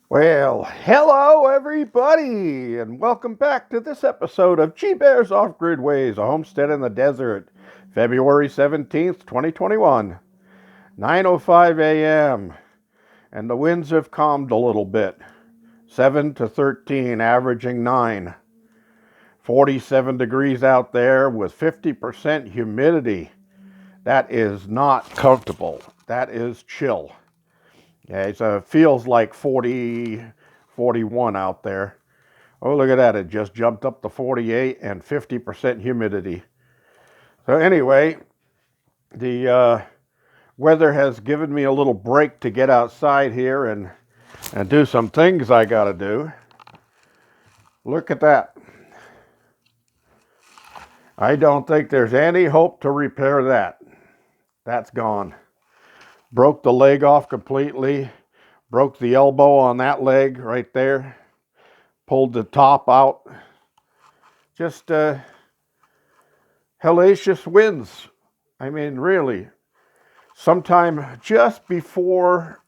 Well, hello everybody, and welcome back to this episode of G Bears Off Grid Ways, a homestead in the desert, February 17th, 2021, 9:05 a.m., and the winds have calmed a little bit, 7 to 13, averaging 9. 47 degrees out there with 50% humidity. That is not comfortable. That is chill. Yeah, it feels like 40, 41 out there. Oh, look at that. It just jumped up to 48 and 50% humidity. So anyway, the weather has given me a little break to get outside here and do some things I got to do. Look at that. I don't think there's any hope to repair that. That's gone. Broke the leg off completely. Broke the elbow on that leg right there. Pulled the top out. Just hellacious winds. I mean, really. Sometime just before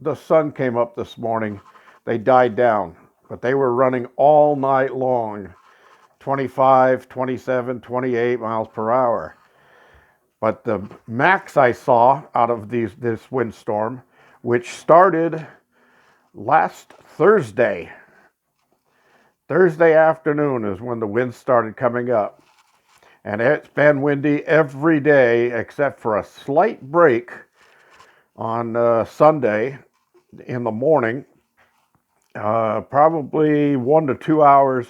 the sun came up this morning, they died down. But they were running all night long, 25, 27, 28 miles per hour. But the max I saw out of this windstorm, which started last Thursday afternoon is when the winds started coming up. And it's been windy every day except for a slight break on Sunday in the morning, probably 1 to 2 hours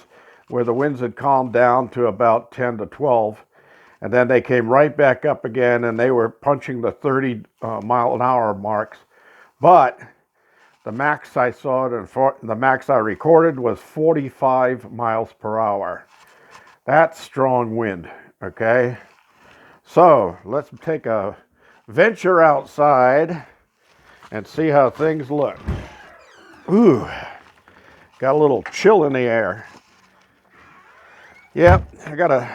where the winds had calmed down to about 10 to 12. And then they came right back up again and they were punching the 30 mile an hour marks. But the max I saw, the max I recorded was 45 miles per hour. That's strong wind, okay? So let's take a venture outside and see how things look. Ooh, got a little chill in the air. Yep, I gotta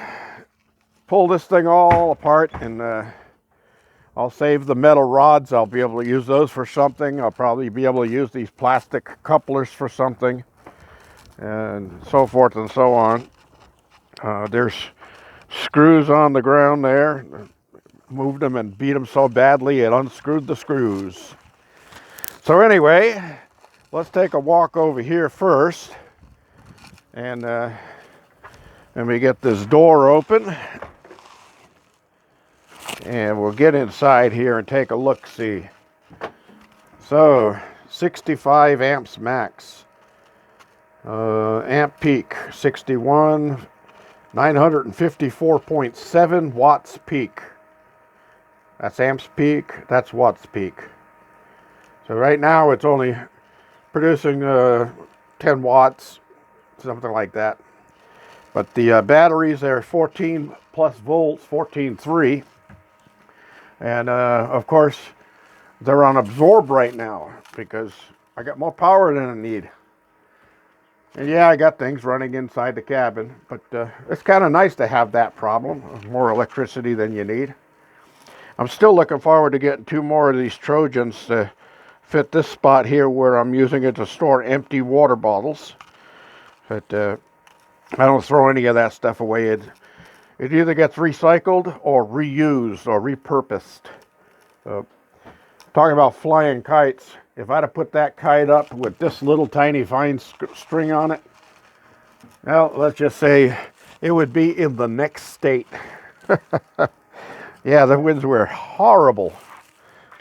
pull this thing all apart and I'll save the metal rods. I'll be able to use those for something. I'll probably be able to use these plastic couplers for something and so forth and so on. There's screws on the ground there. Moved them and beat them so badly it unscrewed the screws. So anyway, let's take a walk over here first and let me get this door open and we'll get inside here and take a look-see. So 65 amps max, amp peak 61, 954.7 watts peak. That's amps peak, that's watts peak. So right now it's only producing 10 watts, something like that. But the batteries are 14 plus volts, 14.3. And of course, they're on absorb right now because I got more power than I need. And yeah, I got things running inside the cabin, but it's kind of nice to have that problem, more electricity than you need. I'm still looking forward to getting 2 more of these Trojans to fit this spot here where I'm using it to store empty water bottles. But I don't throw any of that stuff away. It either gets recycled or reused or repurposed. Talking about flying kites, if I'd have put that kite up with this little tiny fine string on it, well, let's just say it would be in the next state. Yeah, the winds were horrible.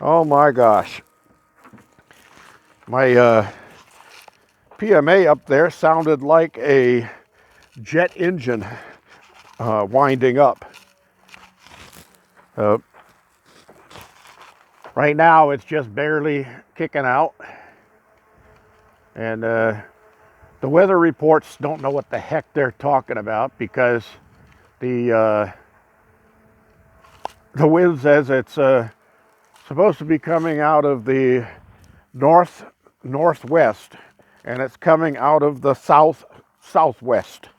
Oh my gosh. My PMA up there sounded like a jet engine winding up. Right now it's just barely kicking out. And the weather reports don't know what the heck they're talking about because the wind says it's supposed to be coming out of the northwest and it's coming out of the southwest.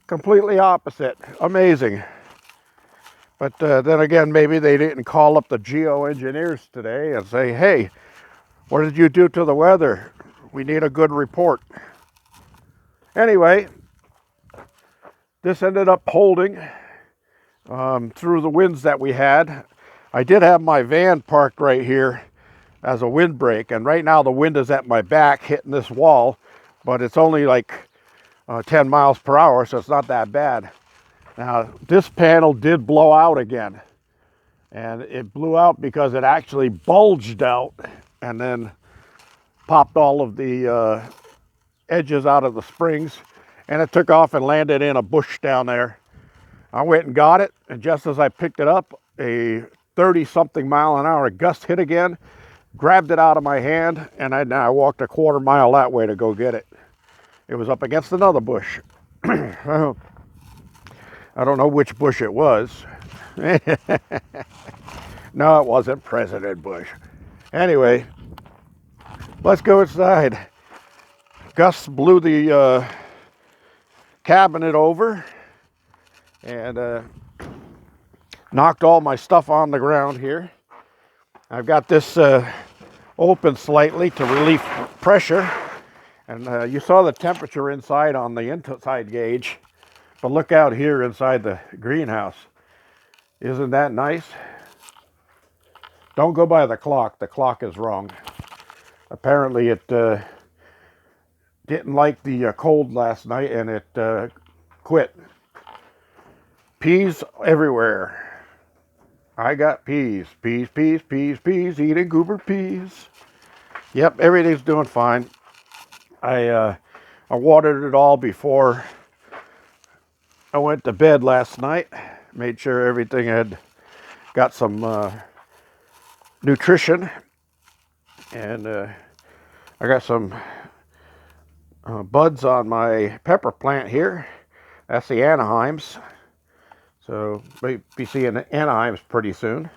Completely opposite. Amazing. But then again, maybe they didn't call up the geoengineers today and say, hey, What did you do to the weather? We need a good report. Anyway, this ended up holding through the winds that we had. I did have my van parked right here as a windbreak, and right now the wind is at my back hitting this wall, but it's only like 10 miles per hour, so it's not that bad. Now, this panel did blow out again, and it blew out because it actually bulged out and then popped all of the edges out of the springs, and it took off and landed in a bush down there. I went and got it, and just as I picked it up, a 30-something mile an hour gust hit again, grabbed it out of my hand, and I walked a quarter mile that way to go get it. It was up against another bush. I don't know which bush it was. No, it wasn't President Bush. Anyway, let's go inside. Gusts blew the cabinet over and knocked all my stuff on the ground here. I've got this open slightly to relieve pressure, and you saw the temperature inside on the inside gauge, but look out here inside the greenhouse. Isn't that nice? Don't go by the clock. The clock is wrong. Apparently it didn't like the cold last night, and it quit. Peas everywhere. I got peas. Peas, eating goober peas. Yep, everything's doing fine. I watered it all before I went to bed last night. Made sure everything had got some nutrition. And I got some buds on my pepper plant here. That's the Anaheims. So we'll be seeing Anaheims pretty soon.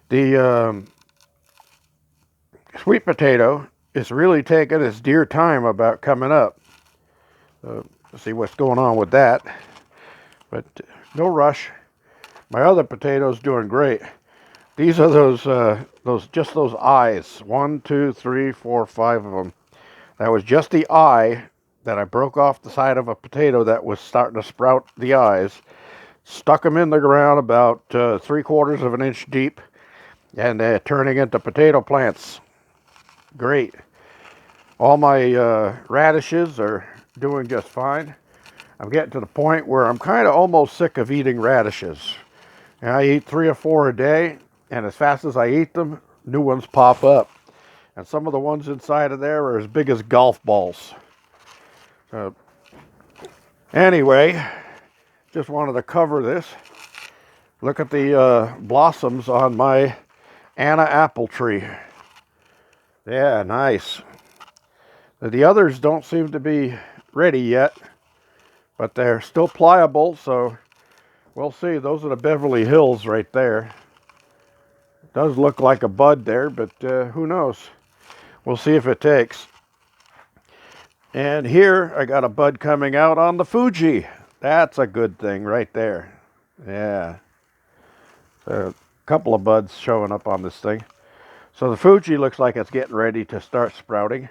The sweet potato is really taking its dear time about coming up. Let's see what's going on with that. But no rush. My other potato's doing great. These are those eyes. 1, 2, 3, 4, 5 of them. That was just the eye that I broke off the side of a potato that was starting to sprout the eyes. Stuck them in the ground about 3/4 of an inch deep, and turning into potato plants. Great. All my radishes are doing just fine. I'm getting to the point where I'm kind of almost sick of eating radishes. And I eat 3 or 4 a day, and as fast as I eat them, new ones pop up. And some of the ones inside of there are as big as golf balls. Anyway, just wanted to cover this. Look at the blossoms on my Anna apple tree. Yeah, nice. The others don't seem to be ready yet, but they're still pliable, so we'll see. Those are the Beverly Hills right there. It does look like a bud there, but who knows? We'll see if it takes. And here I got a bud coming out on the Fuji. That's a good thing right there. Yeah. A couple of buds showing up on this thing. So the Fuji looks like it's getting ready to start sprouting.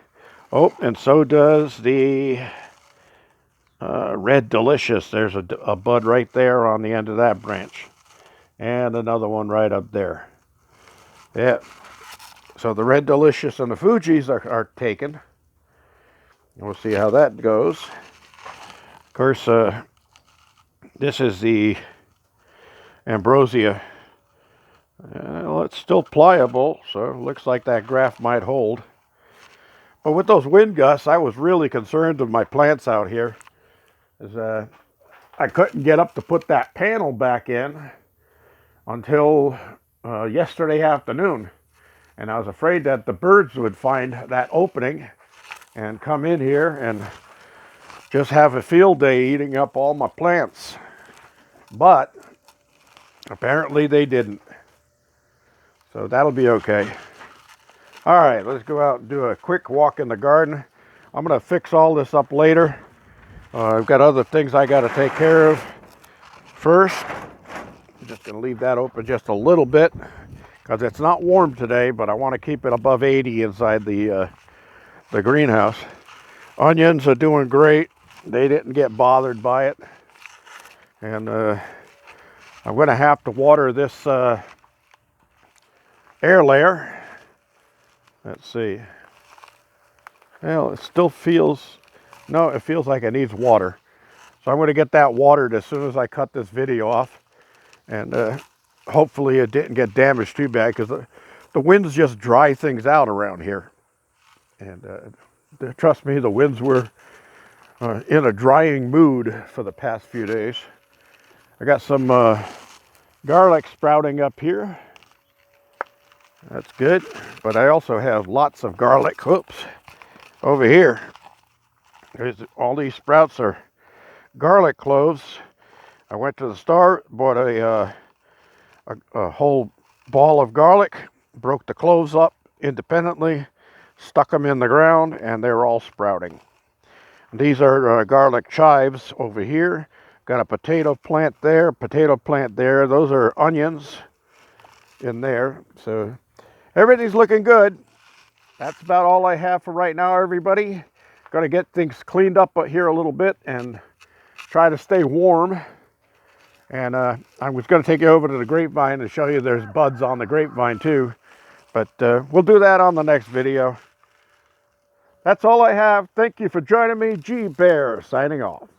Oh, and so does the Red Delicious. There's a bud right there on the end of that branch. And another one right up there. Yeah. So the Red Delicious and the Fujis are taken. We'll see how that goes. Of course, this is the Ambrosia. Well, it's still pliable, so it looks like that graft might hold. But with those wind gusts, I was really concerned with my plants out here. As I couldn't get up to put that panel back in until yesterday afternoon. And I was afraid that the birds would find that opening and come in here and just have a field day eating up all my plants. But apparently they didn't. So that'll be okay. All right, let's go out and do a quick walk in the garden. I'm going to fix all this up later. I've got other things I got to take care of first. I'm just going to leave that open just a little bit because it's not warm today, but I want to keep it above 80 inside the greenhouse. Onions are doing great. They didn't get bothered by it. And I'm going to have to water this air layer. Let's see. Well, it still feels, no, it feels like it needs water. So I'm going to get that watered as soon as I cut this video off. And hopefully it didn't get damaged too bad, because the winds just dry things out around here. And trust me, the winds were in a drying mood for the past few days. I got some garlic sprouting up here. That's good. But I also have lots of garlic, over here. All these sprouts are garlic cloves. I went to the store, bought a whole ball of garlic, broke the cloves up independently, stuck them in the ground, and they're all sprouting. These are garlic chives over here. Got a potato plant there, potato plant there. Those are onions in there. So everything's looking good. That's about all I have for right now, everybody. Got to get things cleaned up here a little bit and try to stay warm. And I was going to take you over to the grapevine and show you there's buds on the grapevine too. But we'll do that on the next video. That's all I have. Thank you for joining me. G Bear signing off.